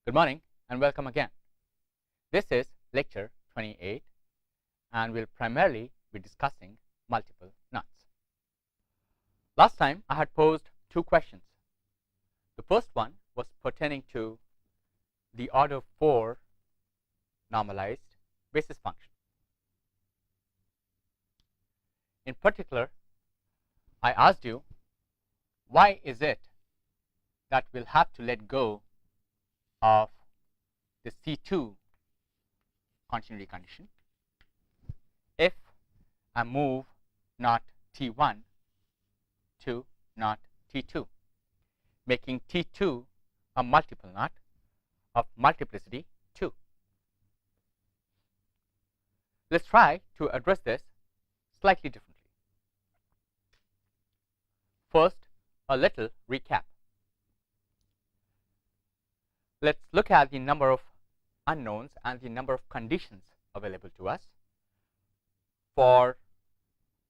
Good morning and welcome again. This is lecture 28 and we'll primarily be discussing multiple knots. Last time I had posed two questions. The first one was pertaining to the order 4 normalized basis function. In particular, I asked you, why is it that we'll have to let go of the C2 continuity condition if I move knot T1 to knot T2, making T2 a multiple knot of multiplicity 2. Let's try to address this slightly differently. First, a little recap. Let's look at the number of unknowns and the number of conditions available to us for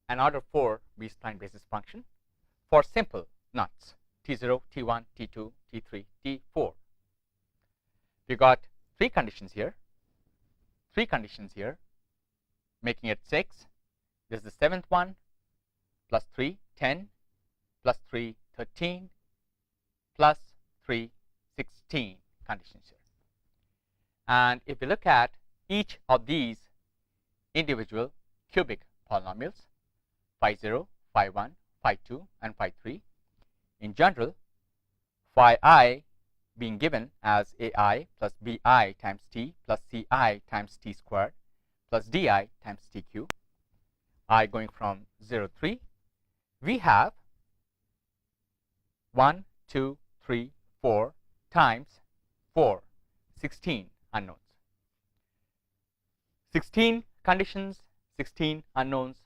an order 4 B-spline basis function for simple knots T0, T1, T2, T3, T4. We got three conditions here, making it 6. This is the seventh one, plus 3, 10, plus 3, 13, plus 3, 16 conditions here. And if we look at each of these individual cubic polynomials, phi 0, phi 1, phi 2, and phi 3, in general, phi I being given as ai plus bi times t plus ci times t squared plus di times tq, I going from 0, 3, we have 1, 2, 3, 4 times 4, 16 unknowns. 16 conditions, 16 unknowns.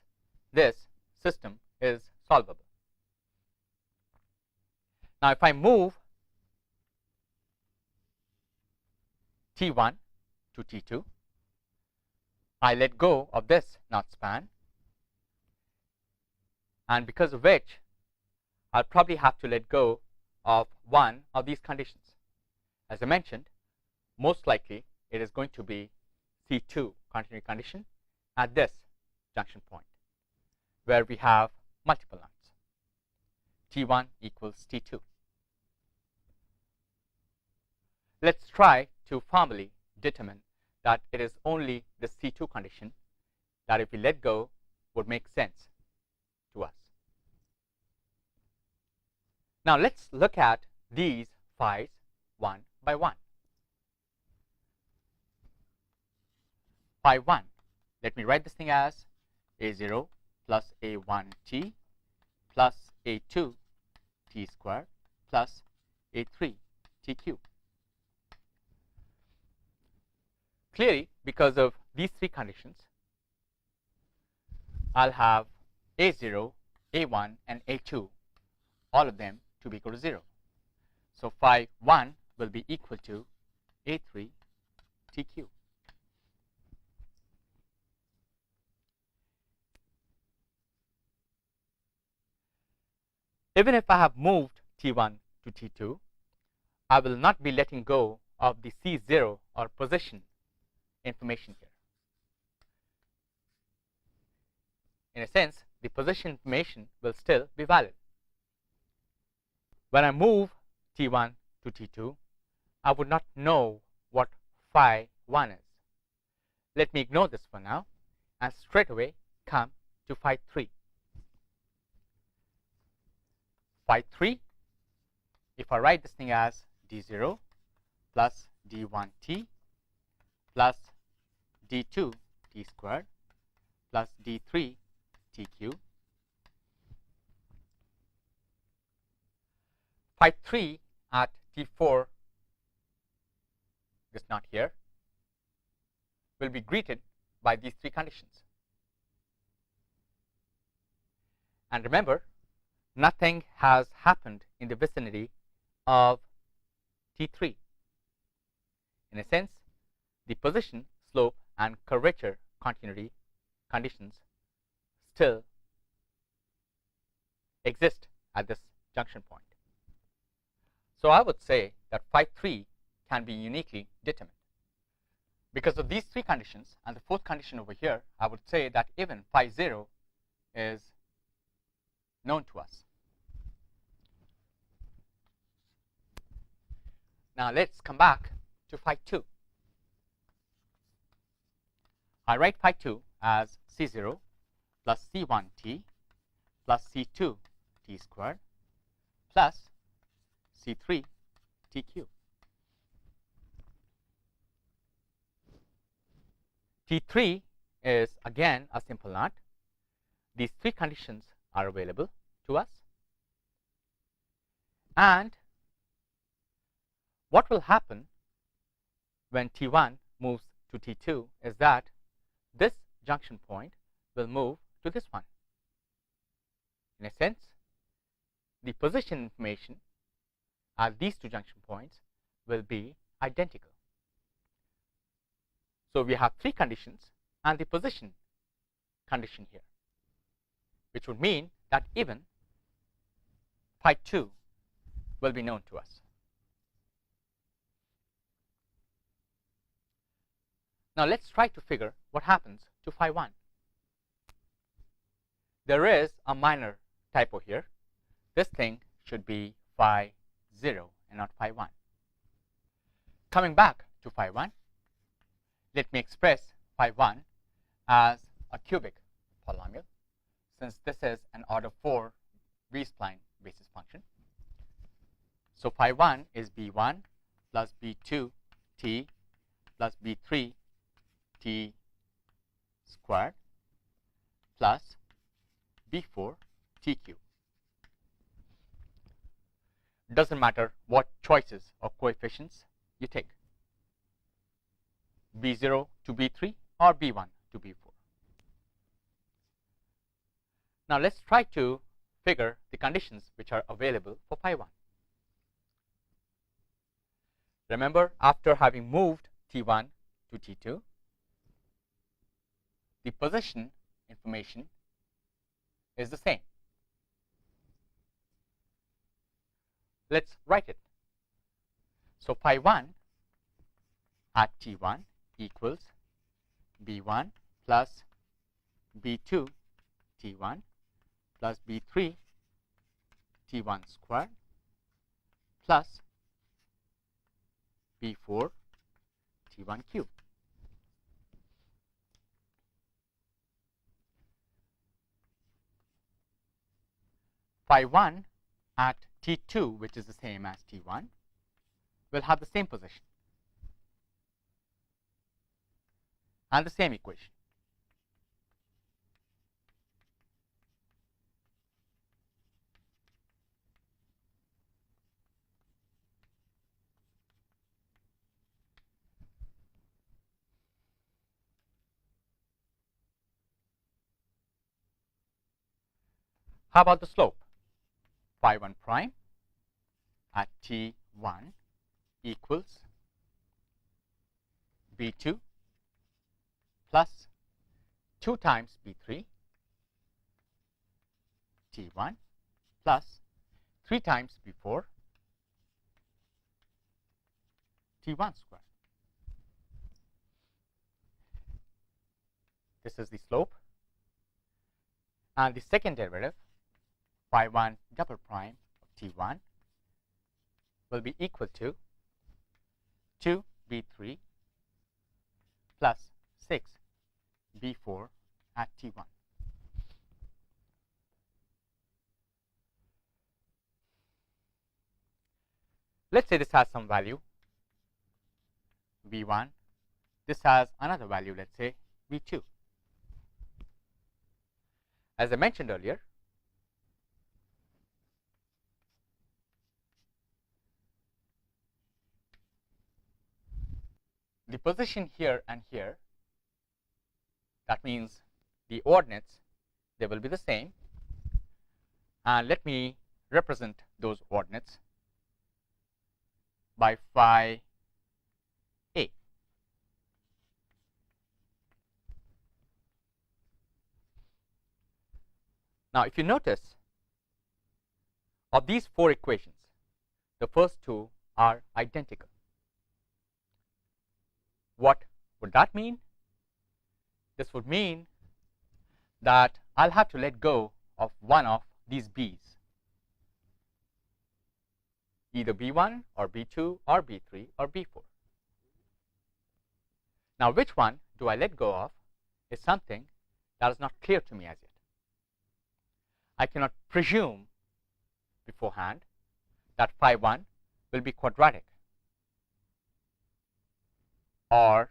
This system is solvable. Now, if I move T1 to T2, I let go of this knot span, and because of which I'll probably have to let go of one of these conditions. As I mentioned, most likely it is going to be C2 continuity condition at this junction point where we have multiple knots. T1 equals T2. Let's try to formally determine that it is only the C2 condition that, if we let go, would make sense to us. Now let's look at these phi's one by one. Phi 1, let me write this thing as a0 plus a1t plus a2 t squared plus a3 tq. Clearly, because of these three conditions, I'll have a0, a1, and a2, all of them to be equal to 0. So phi 1 will be equal to a3 tq. Even if I have moved T1 to T2, I will not be letting go of the C0 or position information here. In a sense, the position information will still be valid. When I move T1 to T2, I would not know what phi 1 is. Let me ignore this for now and straight away come to phi 3. Phi 3, if I write this thing as d0 plus d1t plus d2 t squared plus d3 tq, phi 3 at T4, this knot here, will be greeted by these three conditions. And remember, nothing has happened in the vicinity of T3. In a sense, the position, slope, and curvature continuity conditions still exist at this junction point. So I would say that phi 3 can be uniquely determined. Because of these three conditions and the fourth condition over here, I would say that even phi 0 is known to us. Now let's come back to phi 2. I write phi 2 as C0 plus C1t plus C2t squared plus C3 t cubed. T3 is again a simple knot. These three conditions are available to us. And what will happen when T1 moves to T2 is that this junction point will move to this one. In a sense, the position information at these two junction points will be identical. So we have three conditions and the position condition here, which would mean that even phi 2 will be known to us. Now let's try to figure what happens to phi 1. There is a minor typo here. This thing should be phi 0 and not phi 1. Coming back to phi 1, let me express phi 1 as a cubic polynomial, since this is an order 4 B-spline basis function. So phi 1 is b1 plus b2 t plus b3 t squared plus b4 t cubed. Doesn't matter what choices or coefficients you take, b0 to b3 or b1 to b4. Now let's try to figure the conditions which are available for phi 1. Remember, after having moved T1 to T2, the position information is the same. Let's write it. So phi 1 at T1 equals b1 plus b2 T1 plus b3 T1 squared plus b4 T1 cubed. Phi 1 at T2, which is the same as T1, will have the same position and the same equation. How about the slope? Phi 1 prime at T1 equals b2 plus 2 times b3 T1 plus 3 times b4 T1 squared. This is the slope, and the second derivative, phi 1 double prime of T1, will be equal to 2b3 plus 6b4 at T1. Let's say this has some value v1. This has another value, let's say v2. As I mentioned earlier, the position here and here, that means the ordinates, they will be the same. And let me represent those ordinates by phi a. Now, if you notice, of these four equations, the first two are identical. What would that mean? This would mean that I'll have to let go of one of these b's, either b1 or b2 or b3 or b4. Now, which one do I let go of is something that is not clear to me as yet. I cannot presume beforehand that phi 1 will be quadratic or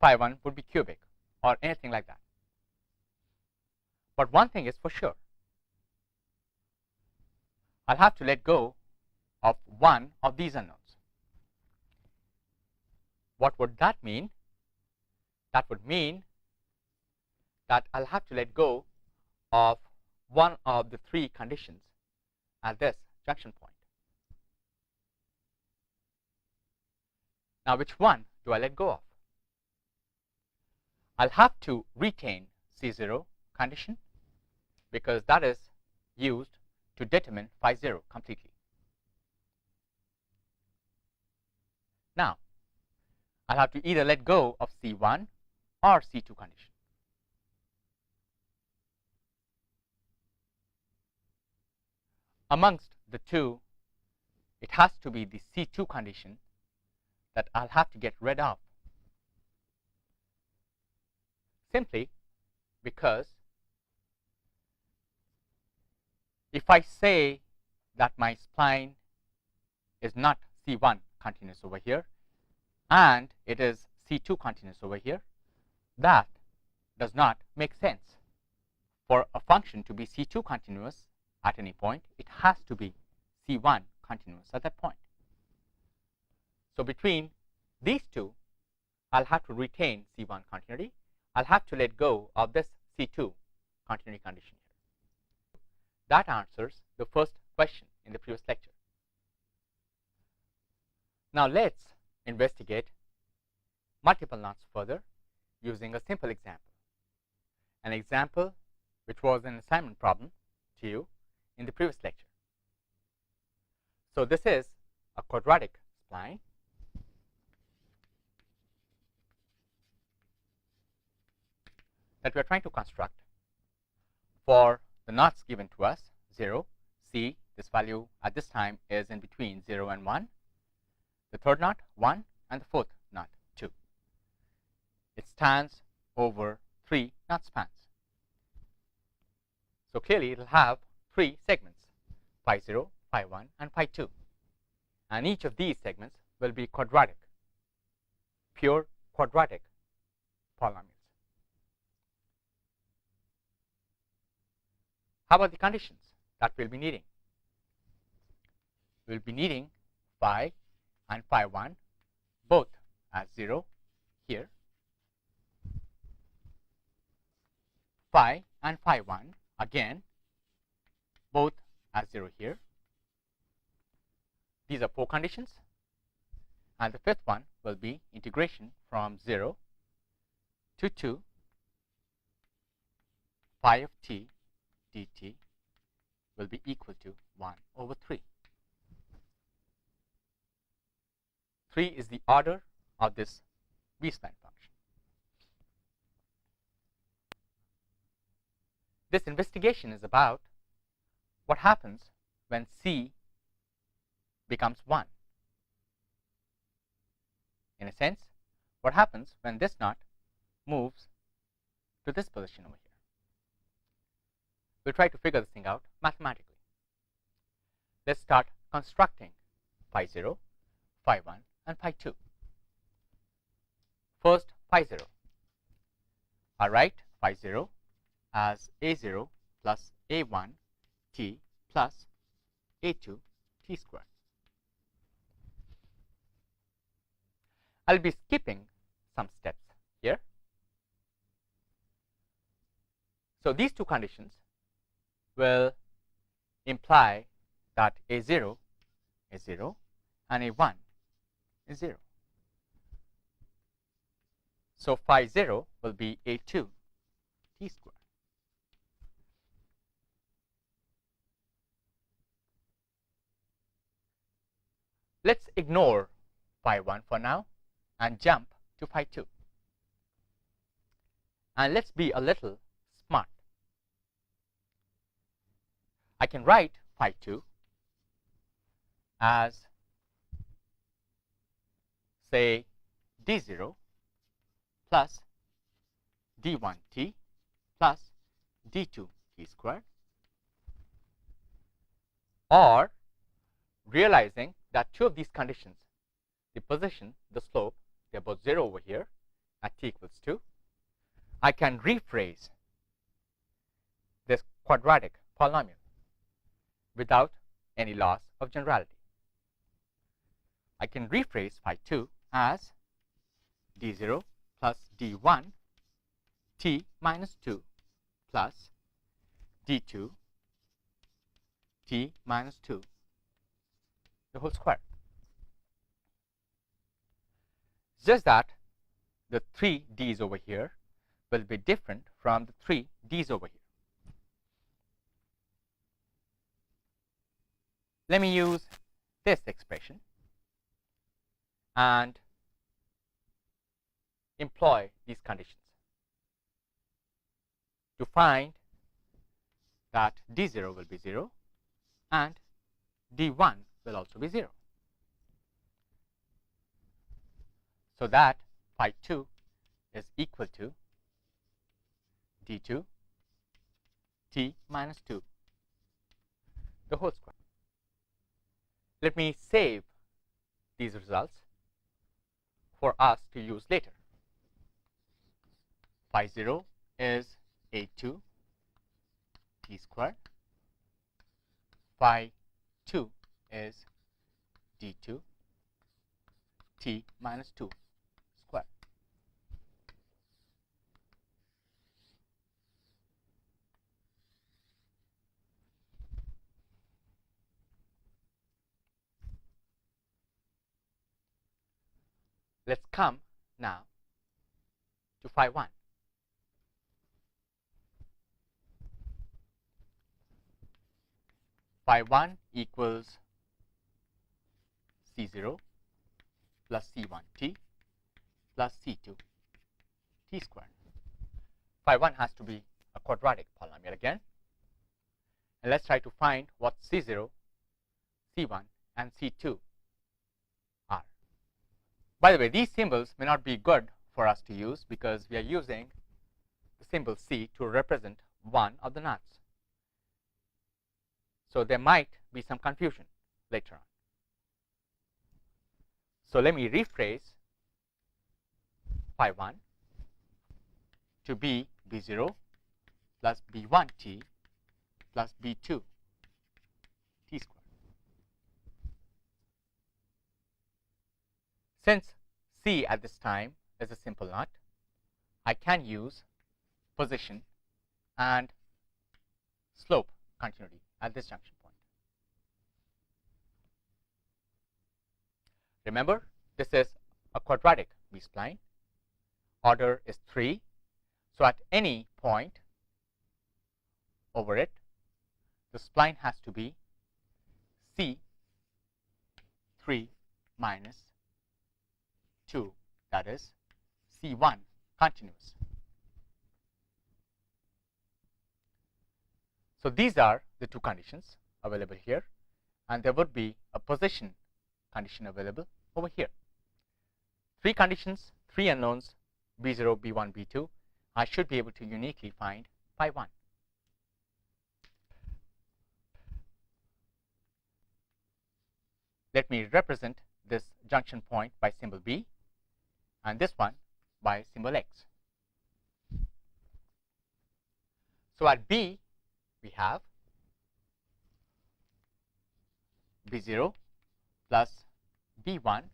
phi 1 would be cubic or anything like that. But one thing is for sure, I'll have to let go of one of these unknowns. What would that mean? That would mean that I'll have to let go of one of the three conditions at this junction point. Now, which one do I let go of? I'll have to retain C0 condition because that is used to determine phi 0 completely. Now, I'll have to either let go of C1 or C2 condition. Amongst the two, it has to be the C2 condition that I'll have to get rid of, simply because if I say that my spline is not C1 continuous over here and it is C2 continuous over here, that does not make sense. For a function to be C2 continuous at any point, it has to be C1 continuous at that point. So between these two, I'll have to retain C1 continuity. I'll have to let go of this C2 continuity condition here. That answers the first question in the previous lecture. Now let's investigate multiple knots further using a simple example. An example which was an assignment problem to you in the previous lecture. So this is a quadratic spline that we are trying to construct for the knots given to us 0, C, this value at this time is in between 0 and 1, the third knot 1, and the fourth knot 2. It stands over 3 knot spans. So clearly it will have 3 segments, phi 0, phi 1, and phi 2. And each of these segments will be quadratic, pure quadratic polynomials. How about the conditions that we'll be needing? We'll be needing phi and phi 1 both as 0 here, phi and phi 1 again both as 0 here. These are 4 conditions, and the fifth one will be integration from 0 to 2 phi of t dt will be equal to 1 over 3. 3 is the order of this B-spline function. This investigation is about what happens when C becomes 1. In a sense, what happens when this knot moves to this position over here. We'll try to figure this thing out mathematically. Let's start constructing phi 0, phi 1, and phi 2. First, phi 0. I'll write phi 0 as a0 plus a1 t plus a2 t squared. I'll be skipping some steps here. So these two conditions will imply that a0 is 0 and a1 is 0. So phi 0 will be a2 t squared. Let's ignore phi 1 for now and jump to phi 2. And let's be a little smart. I can write phi 2 as, say, d0 plus d1t plus d2t squared, or realizing that two of these conditions, the position, the slope, they're both 0 over here at t equals 2, I can rephrase this quadratic polynomial without any loss of generality. I can rephrase phi 2 as d0 plus d1 t minus 2 plus d2 t minus 2 the whole square. It's just that the 3 d's over here will be different from the 3 d's over here. Let me use this expression and employ these conditions to find that d0 will be 0 and d1 will also be 0. So that phi 2 is equal to d2 t minus 2 the whole square. Let me save these results for us to use later. Phi 0 is a2 t squared. Phi 2 is d2 t minus 2 squared. Let's come now to phi 1. Phi 1 equals c0 plus c1t plus c2 t squared. Phi 1 has to be a quadratic polynomial again. And let's try to find what c0, c1, and c2 are. By the way, these symbols may not be good for us to use because we are using the symbol c to represent one of the nuts. So there might be some confusion later on. So let me rephrase phi 1 to be b0 plus b1t plus b2 t squared. Since c at this time is a simple nut, I can use position and slope continuity at this junction point. Remember, this is a quadratic B-spline. Order is 3. So at any point over it, the spline has to be C3 minus 2, that is C1 continuous. So these are the two conditions available here, and there would be a position condition available over here. 3 conditions, 3 unknowns, b0, b1, b2. I should be able to uniquely find phi 1. Let me represent this junction point by symbol b and this one by symbol x. So at b, we have b0 plus b1.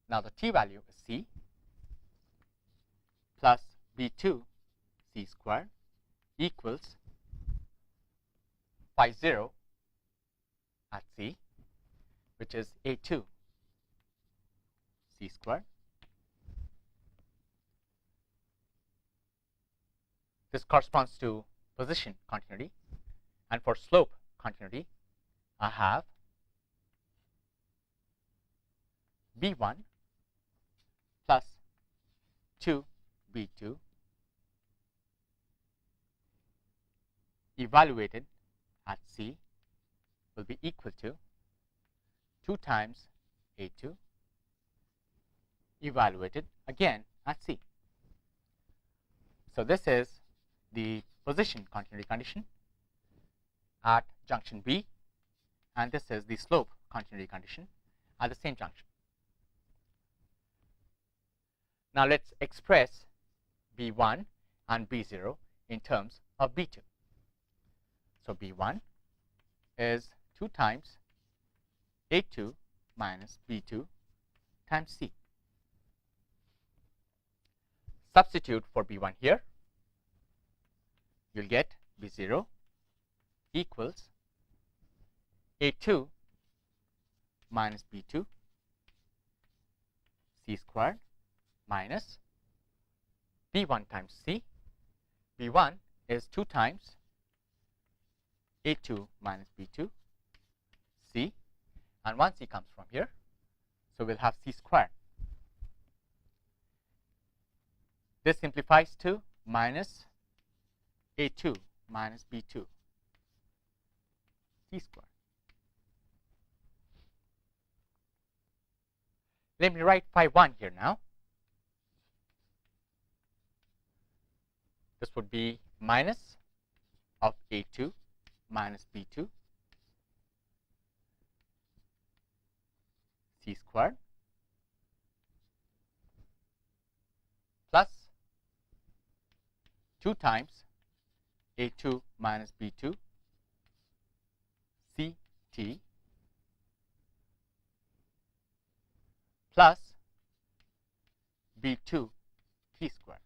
Now the t value is c plus b2 c squared equals phi 0 at c, which is a2 c squared. This corresponds to position continuity, and for slope continuity, I have B1 plus 2 B2 evaluated at C will be equal to 2 times A2 evaluated again at C. So this is the position continuity condition at junction B, and this is the slope continuity condition at the same junction. Now let's express B1 and B0 in terms of B2. So B1 is 2 times A2 minus B2 times C. Substitute for B1 here, you'll get B0 equals A2 minus B2 C squared minus B1 times C. B1 is 2 times A2 minus B2 C, and 1 C comes from here, so we'll have C squared. This simplifies to minus A2 minus B2 C squared. Let me write phi 1 here now. This would be minus of A2 minus B2 C squared plus 2 times A2 minus B2 CT plus B2 T squared.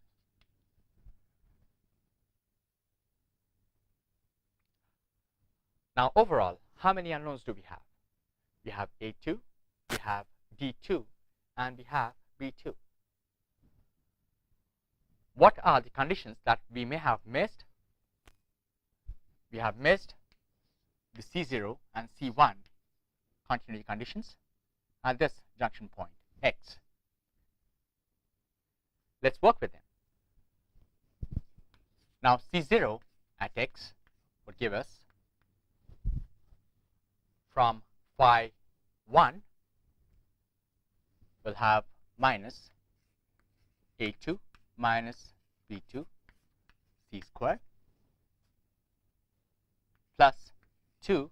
Now overall, how many unknowns do we have? We have A2, we have D2, and we have B2. What are the conditions that we may have missed? We have missed the C0 and C1 continuity conditions at this junction point X. Let's work with them. Now C0 at X would give us from phi 1 we'll have minus A2 minus B2 C squared plus 2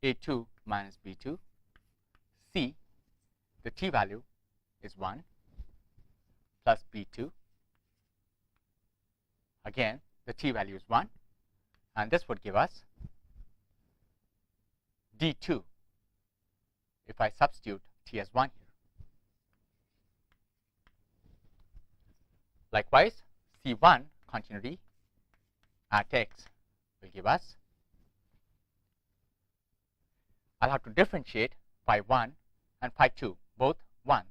A2 minus B2 C, the T value is 1, plus B2, again the T value is 1, and this would give us D2 if I substitute T as 1 here. Likewise, C1 continuity at X will give us, I'll have to differentiate phi 1 and phi 2, both 1s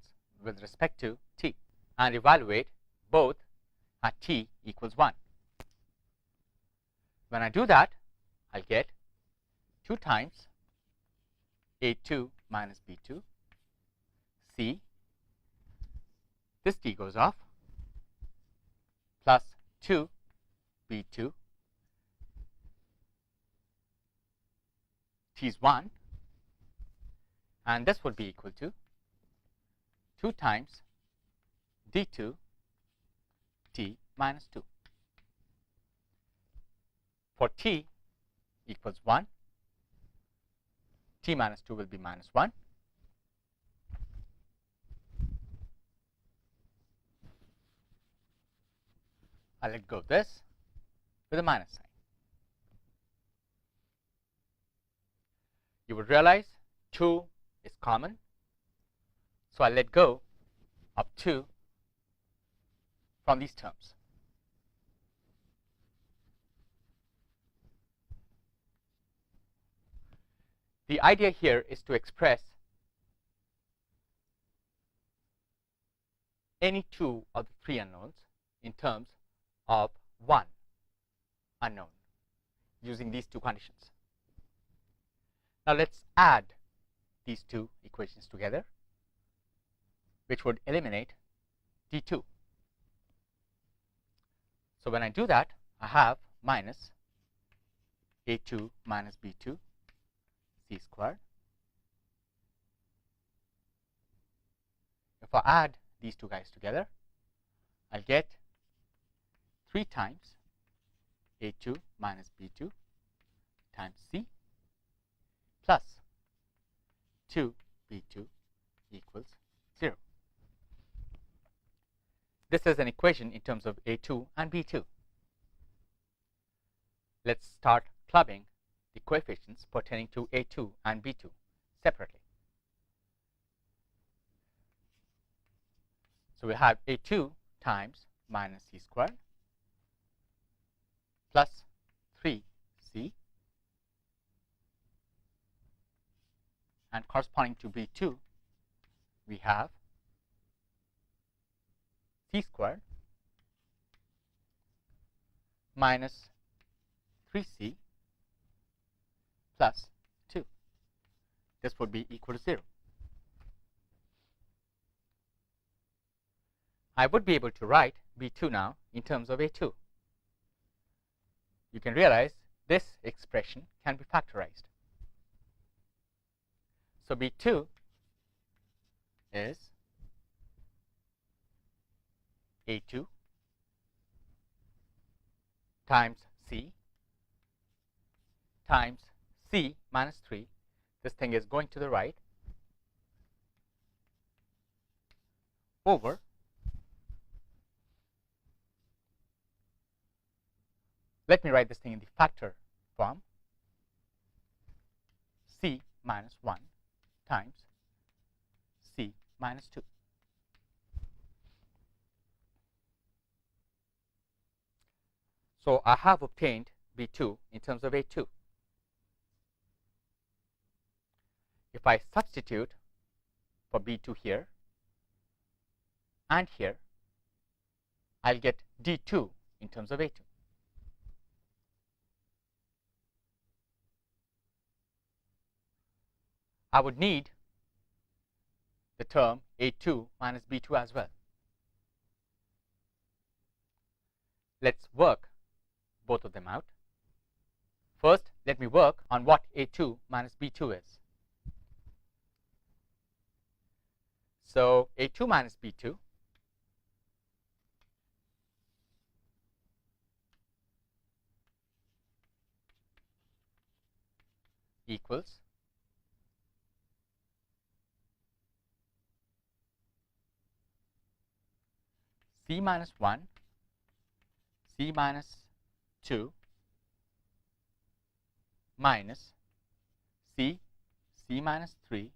with respect to T, and evaluate both at T equals 1. When I do that, I'll get 2 times A2 minus B2 C, this T goes off, plus 2 B2 T is 1, and this would be equal to 2 times D2 T minus 2. For T equals 1, T minus 2 will be minus 1. I'll let go of this with a minus sign. You would realize 2 is common, so I'll let go of 2 from these terms. The idea here is to express any 2 of the 3 unknowns in terms of 1 unknown using these 2 conditions. Now let's add these two equations together, which would eliminate D2. So when I do that, I have minus A2 minus B2 C squared. If I add these two guys together, I'll get 3 times A2 minus B2 times C plus 2B2 equals 0. This is an equation in terms of A2 and B2. Let's start clubbing the coefficients pertaining to A2 and B2 separately. So we have A2 times minus C squared plus 3C, and corresponding to B2 we have C squared minus 3C plus 2. This would be equal to 0. I would be able to write B2 now in terms of A2. You can realize this expression can be factorized. So B2 is A2 times C times C minus 3. This thing is going to the right over let me write this thing in the factor form, C minus 1 times C minus 2. So I have obtained B2 in terms of A2. If I substitute for B2 here and here, I'll get D2 in terms of A2. I would need the term A2 minus B2 as well. Let's work both of them out. First, let me work on what A2 minus B2 is. So A2 minus B2 equals C minus 1, C minus 2 minus C, C minus 3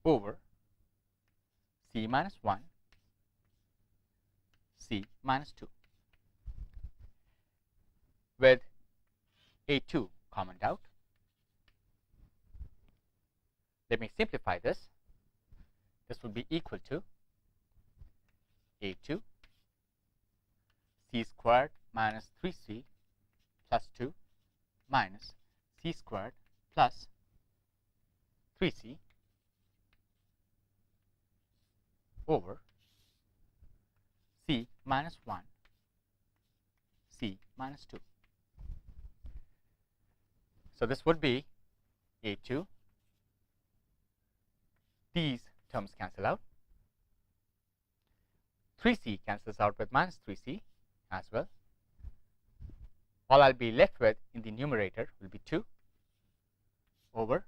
over C minus 1, C minus 2, with A2 commoned out. Let me simplify this. This would be equal to A2 C squared minus 3C plus 2 minus C squared plus 3C over C minus 1 C minus 2. So this would be A2. These terms cancel out. 3C cancels out with minus 3C as well. All I'll be left with in the numerator will be 2 over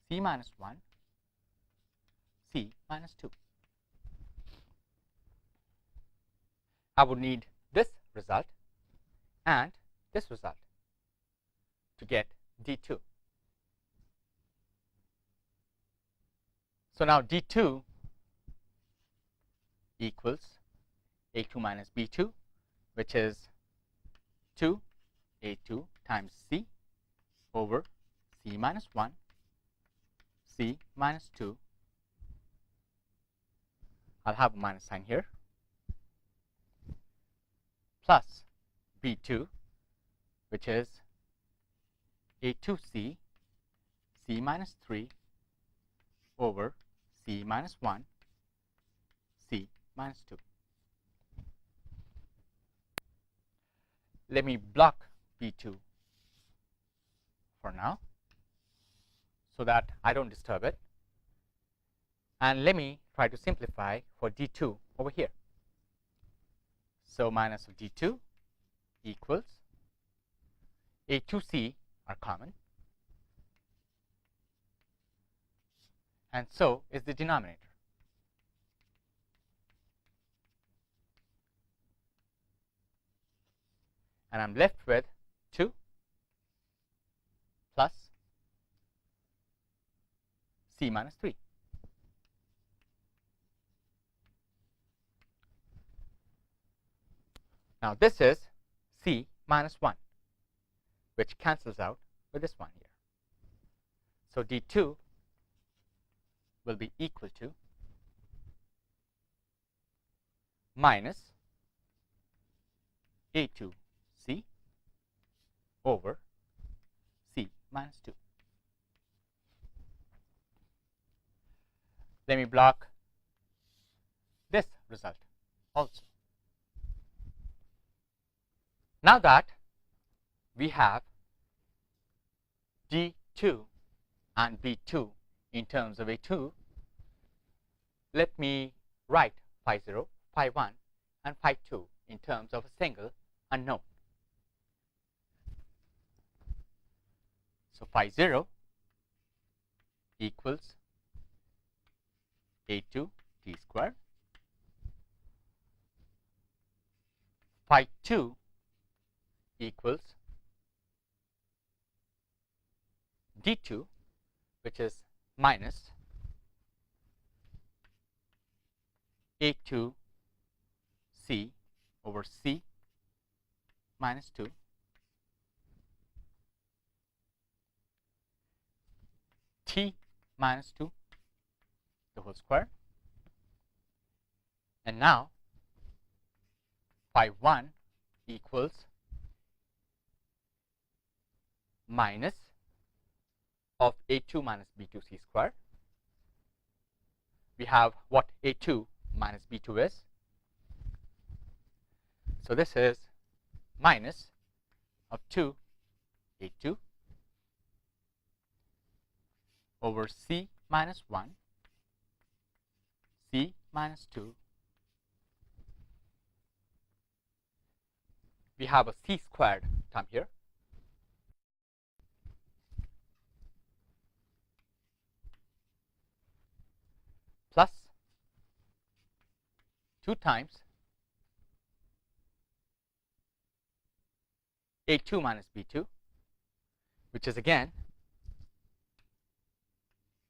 C minus 1 C minus 2. I would need this result and this result to get D2. So now D2 equals A2 minus B2, which is 2 A2 times C over C minus 1 C minus 2. I'll have a minus sign here, plus B2, which is A2C, C minus 3 over C minus 1, C minus 2. Let me block B2 for now so that I don't disturb it. And let me try to simplify for D2 over here. So minus of D2 equals A2C are common, and so is the denominator. And I'm left with 2 plus C minus 3. Now this is C minus 1, which cancels out with this one here. So D2 will be equal to minus A2C over C minus 2. Let me block this result also. Now that we have D2 and B2 in terms of A2, let me write phi 0, phi 1 and phi 2 in terms of a single unknown. So phi 0 equals A2 t squared, phi 2 equals D2, which is minus A2C over C minus 2 T minus 2 the whole square. And now phi 1 equals minus of A2 minus B2C squared. We have what A2 minus B2 is. So this is minus of 2 A2 over C minus 1, C minus 2. We have a C squared term here. Plus 2 times A2 minus B2, which is again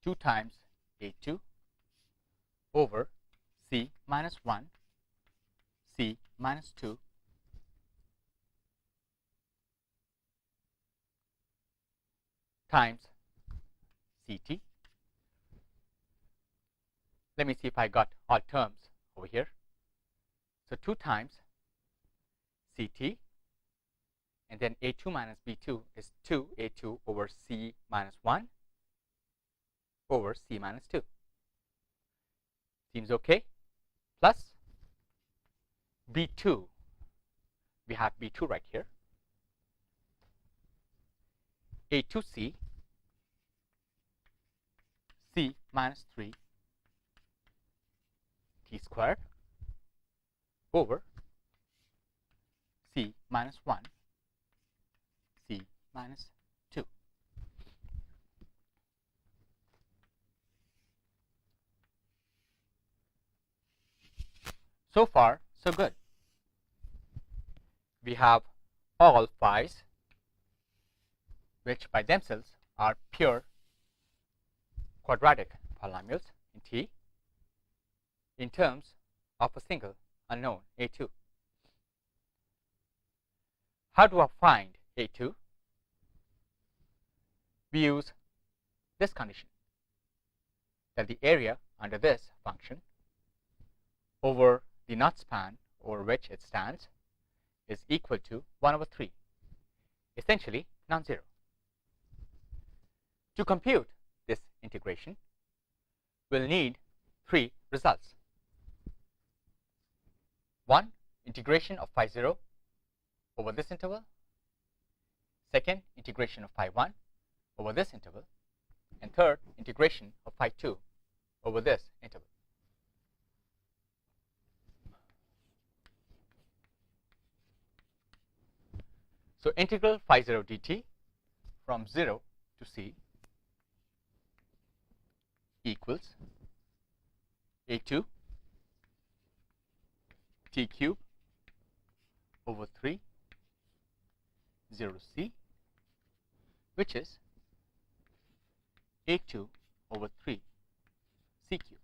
2 times A2 over C minus 1, C minus 2 times CT. Let me see if I got all terms over here. So 2 times CT, and then A2 minus B2 is 2 A2 over C minus 1 over C minus 2. Seems okay. Plus B2. We have B2 right here. A2C, C minus 3 T squared over C minus 1, C minus 2. So far, so good. We have all phi's, which by themselves are pure quadratic polynomials in T in terms of a single unknown A2. How do I find A2? We use this condition, that the area under this function over the knot span over which it stands is equal to 1 over 3, essentially non-zero. To compute this integration, we'll need three results. One, integration of phi 0 over this interval. Second, integration of phi 1 over this interval. And third, integration of phi 2 over this interval. So integral phi 0 dt from 0 to c equals a2 t cube over 3 0 to c, which is a2 over 3 c cube.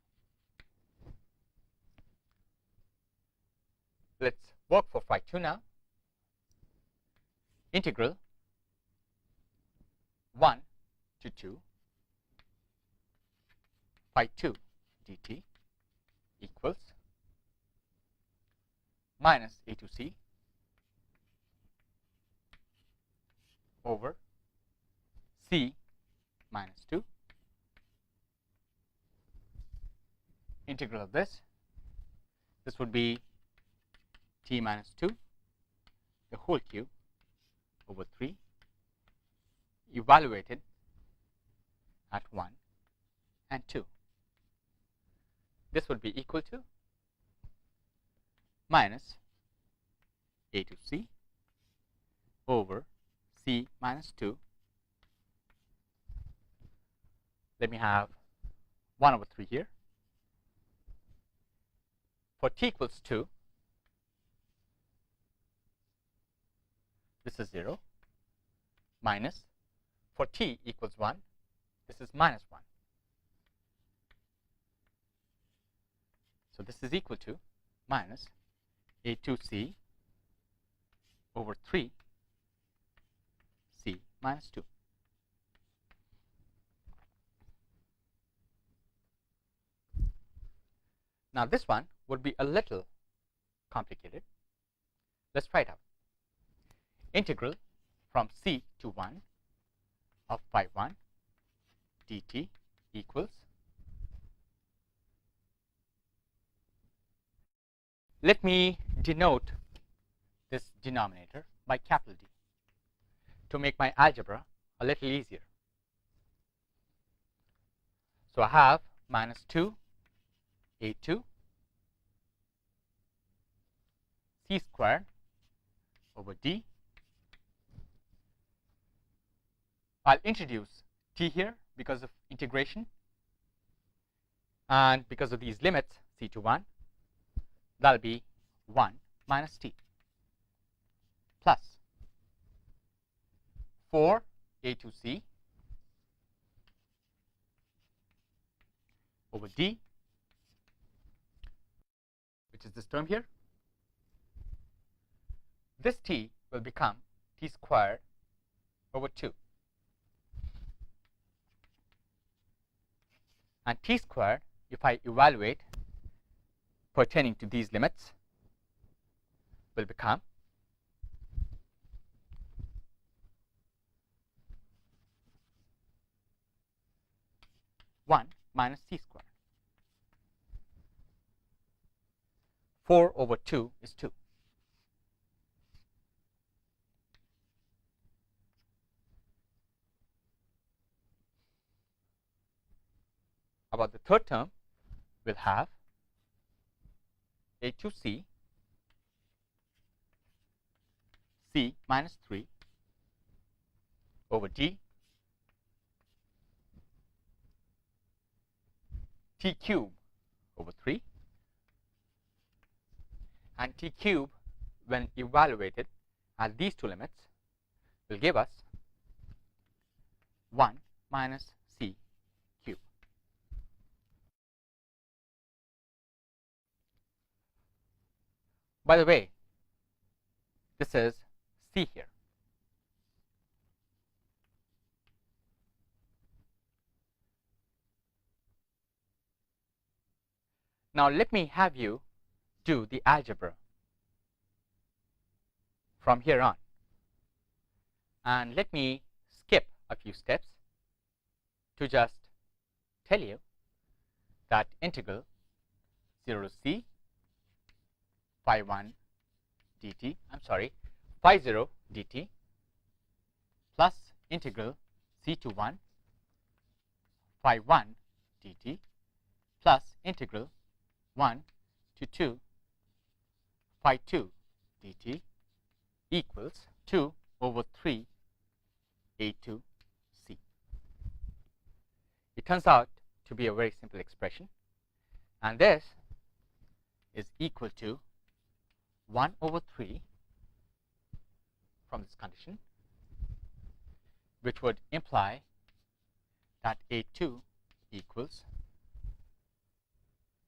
Let's work for phi 2 now. Integral 1 to 2 phi 2 dt equals minus a to c over c minus 2. Integral of this would be t minus 2 the whole cube over 3 evaluated at 1 and 2. This would be equal to minus a to c over c minus 2. Let me have 1 over 3 here. For t equals 2, this is 0, minus for t equals 1, this is minus 1. So this is equal to minus a2c over 3 c minus 2. Now this one would be a little complicated. Let's try it out. Integral from c to 1 of phi 1 dt equals, let me denote this denominator by capital D to make my algebra a little easier. So I have minus 2 a2 c squared over d. I'll introduce t here because of integration, and because of these limits c to 1, that'll be 1 minus t plus 4 a to c over d, which is this term here. This t will become t squared over 2. And t squared, if I evaluate pertaining to these limits, will become one minus t squared. 4 over 2 is 2. About the third term, we'll have a to c, c minus 3 over d, t cube over 3, and t cube when evaluated at these two limits will give us 1 minus c cube. By the way, this is c here. Now let me have you do the algebra from here on, and let me skip a few steps to just tell you that integral 0 to c phi 1 dt, phi 0 dt plus integral c to 1 phi 1 dt plus integral 1 to 2 phi 2 dt equals 2 over 3 a2 c. It turns out to be a very simple expression, and this is equal to 1 over 3 from this condition, which would imply that a2 equals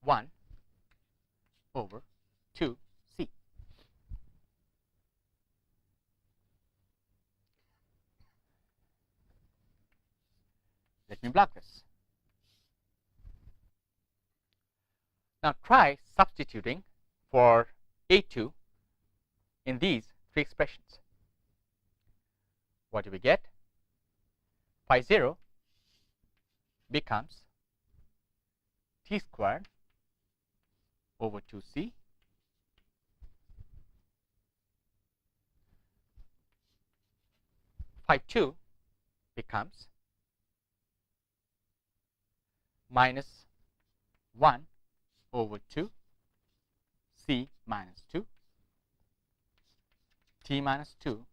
1 over 2c. Let me block this. Now try substituting for a2 in these three expressions. What do we get? Phi 0 becomes t squared over 2c phi 2 becomes minus 1 over 2 c minus 2 t minus 2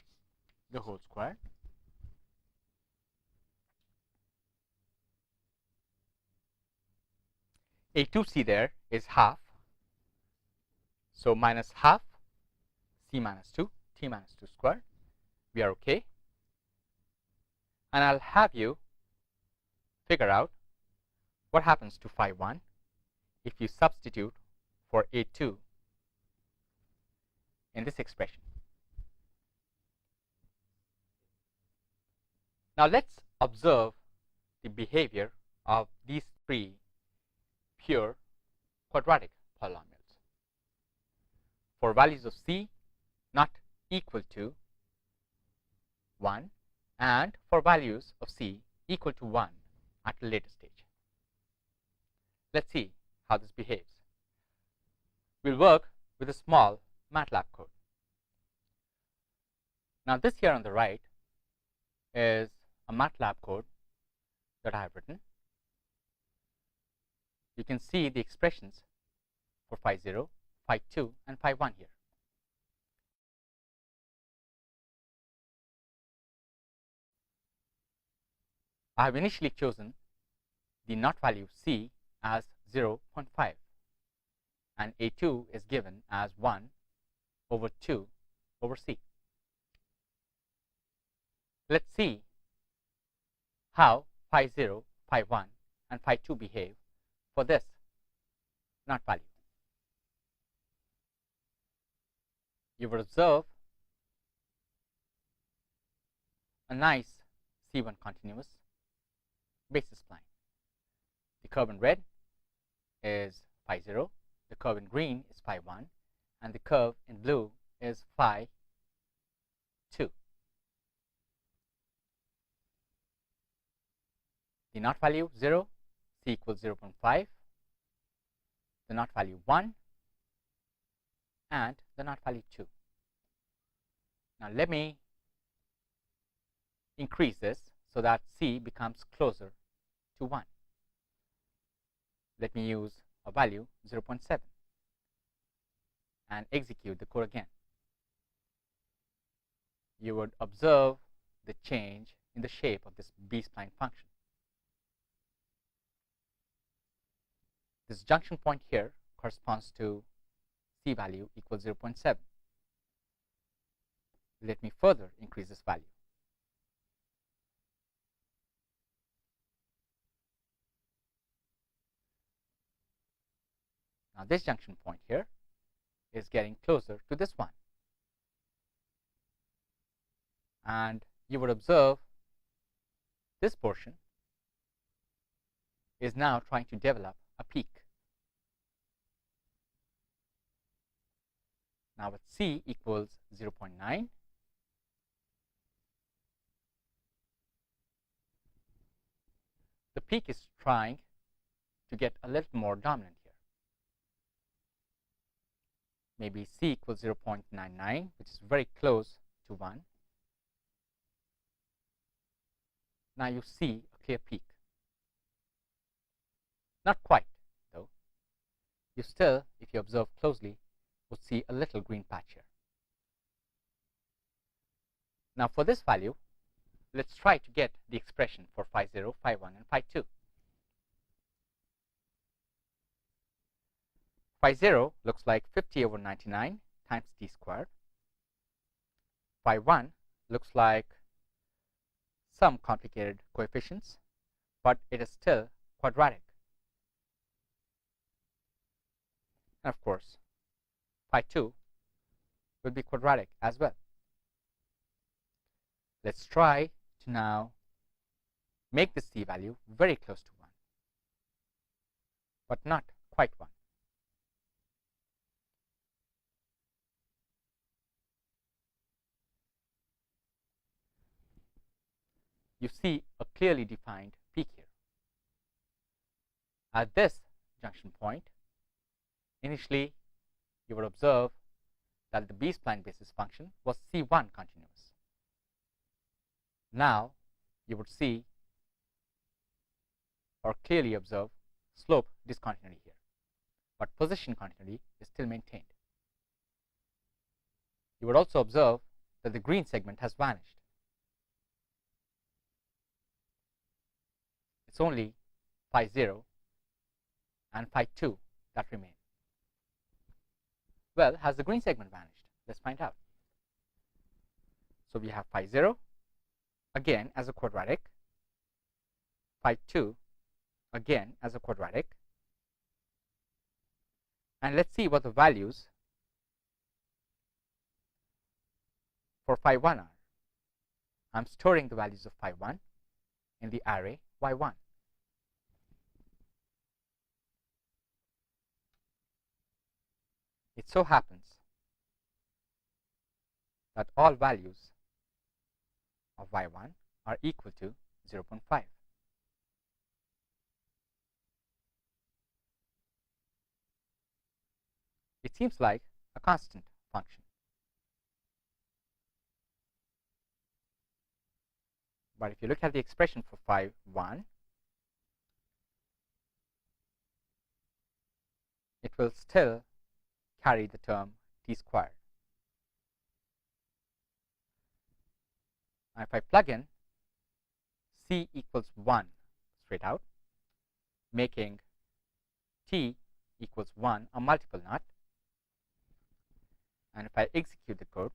the whole square a2c there is half, so minus half c minus 2 t minus 2 squared. We are okay, and I'll have you figure out what happens to phi 1 if you substitute for a2 in this expression. Now let's observe the behavior of these three pure quadratic polynomials. For values of c not equal to 1 and for values of c equal to 1 at a later stage. Let's see how this behaves. We'll work with a small MATLAB code. Now this here on the right is a MATLAB code that I have written. You can see the expressions for phi 0, phi 2 and phi 1 here. I have initially chosen the not value c as 0.5 and a2 is given as 1 over 2 over c. Let's see how phi 0, phi 1 and phi 2 behave for this not value. You will observe a nice C1 continuous basis spline. The curve in red is phi 0, the curve in green is phi 1, and the curve in blue is phi 2. The not value 0, c equals 0.5, the not value 1, and the not value 2. Now let me increase this so that c becomes closer to 1. Let me use a value 0.7 and execute the code again. You would observe the change in the shape of this B-spline function. This junction point here corresponds to c value equals 0.7. Let me further increase this value. Now this junction point here is getting closer to this one, and you would observe this portion is now trying to develop a peak. Now with c equals 0.9, the peak is trying to get a little more dominant here. Maybe C equals 0.99, which is very close to 1. Now you see a clear peak. Not quite, though. You still, if you observe closely, would see a little green patch here. Now for this value, let's try to get the expression for phi 0, phi 1, and phi 2. Phi 0 looks like 50 over 99 times t squared. Phi 1 looks like some complicated coefficients, but it is still quadratic. And of course, phi 2 will be quadratic as well. Let's try to now make this c value very close to 1, but not quite 1. You see a clearly defined peak here. At this junction point, initially you would observe that the B-spline basis function was C1 continuous. Now you would see or clearly observe slope discontinuity here, but position continuity is still maintained. You would also observe that the green segment has vanished. It's only phi 0 and phi 2 that remain. Well, has the green segment vanished? Let's find out. So we have phi 0 again as a quadratic, phi 2 again as a quadratic, and let's see what the values for phi 1 are. I'm storing the values of phi 1 in the array y1. It so happens that all values of y1 are equal to 0.5. It seems like a constant function. But if you look at the expression for phi 1, it will still carry the term t squared. Now if I plug in c equals 1 straight out, making t equals 1 a multiple knot, and if I execute the code,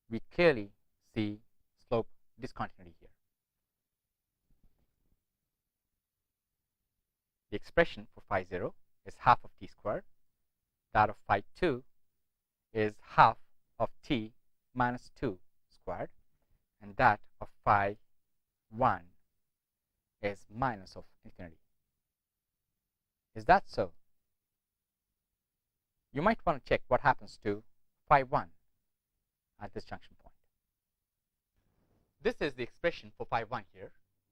we clearly see slope discontinuity here. The expression for phi 0 is half of t squared. That of phi 2 is half of t minus 2 squared. And that of phi 1 is minus of infinity. Is that so? You might want to check what happens to phi 1 at this junction point. This is the expression for phi 1 here.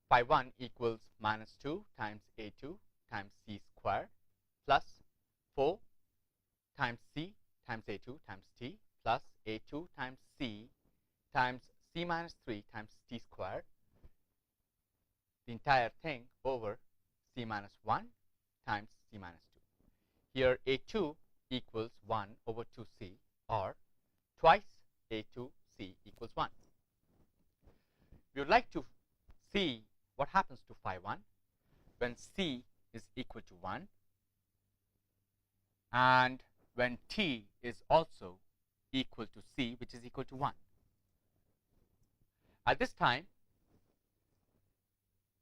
Phi 1 equals minus 2 times a2 times c squared plus 4 times c times a2 times t plus a2 times c minus 3 times t squared, the entire thing over c minus 1 times c minus 2. Here a2 equals 1 over 2c, or twice a2c equals 1. We would like to see what happens to phi 1 when c is equal to 1 and when t is also equal to c, which is equal to 1. At this time,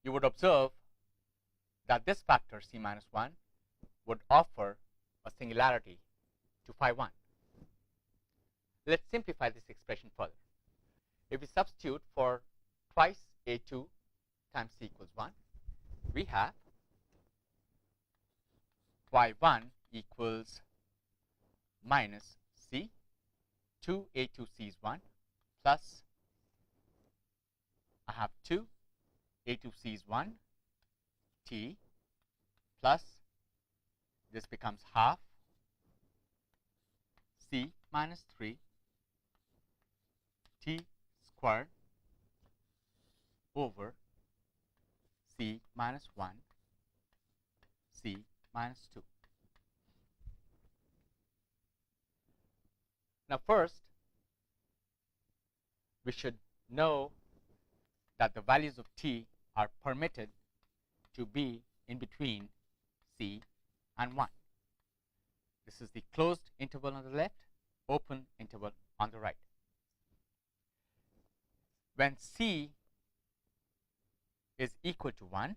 you would observe that this factor c minus 1 would offer a singularity to phi 1. Let's simplify this expression further. If we substitute for twice a2 times c equals 1, we have phi 1 equals minus c, 2 a2c is 1, plus I have 2, a2c is 1, t plus this becomes half c minus 3 t squared over c minus 1 c minus 2. Now first, we should know that the values of t are permitted to be in between c and 1. This is the closed interval on the left, open interval on the right. When c is equal to 1,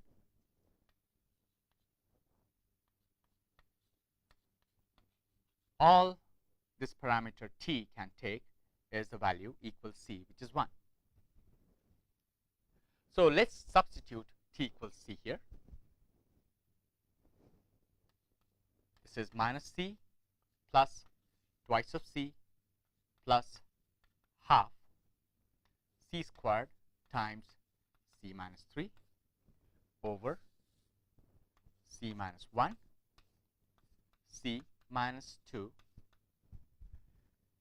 all this parameter t can take is the value equals c, which is 1. So let's substitute t equals c here. This is minus c plus twice of c plus half c squared times c minus 3 over c minus 1 c minus 2.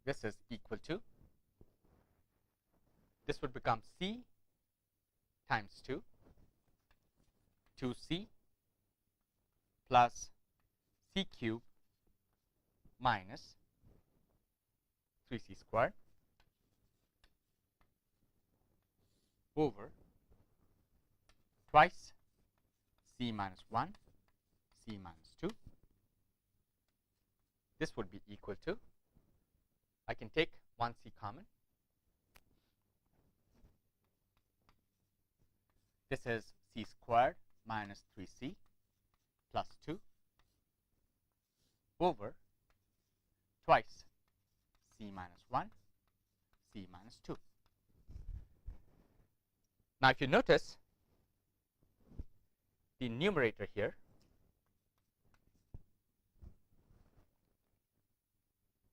This is equal to, this would become c times 2, 2c plus c cubed minus 3c squared over twice c minus 1 c minus 2. This would be equal to, I can take 1c common. This is c squared minus 3c plus 2 over twice c minus 1 c minus 2. Now if you notice, the numerator here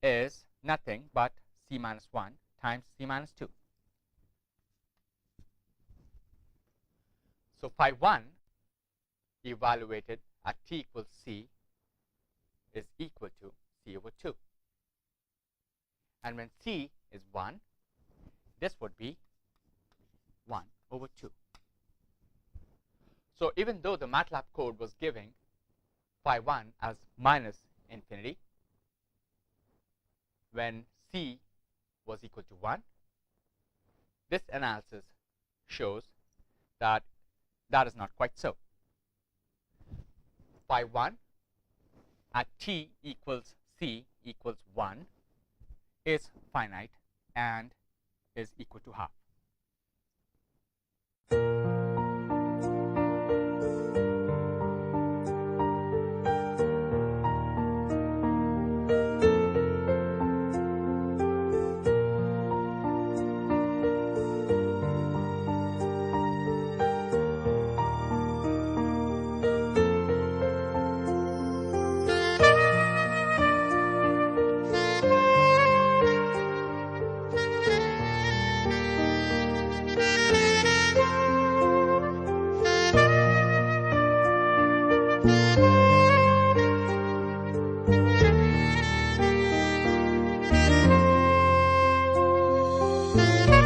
is nothing but c minus 1 times c minus 2. So phi 1 evaluated at t equals c is equal to c over 2. And when c is 1, this would be 1 over 2. So even though the MATLAB code was giving phi 1 as minus infinity, when c was equal to 1, this analysis shows that that is not quite so. Phi 1 at t equals c equals 1 is finite and is equal to half. Thank you.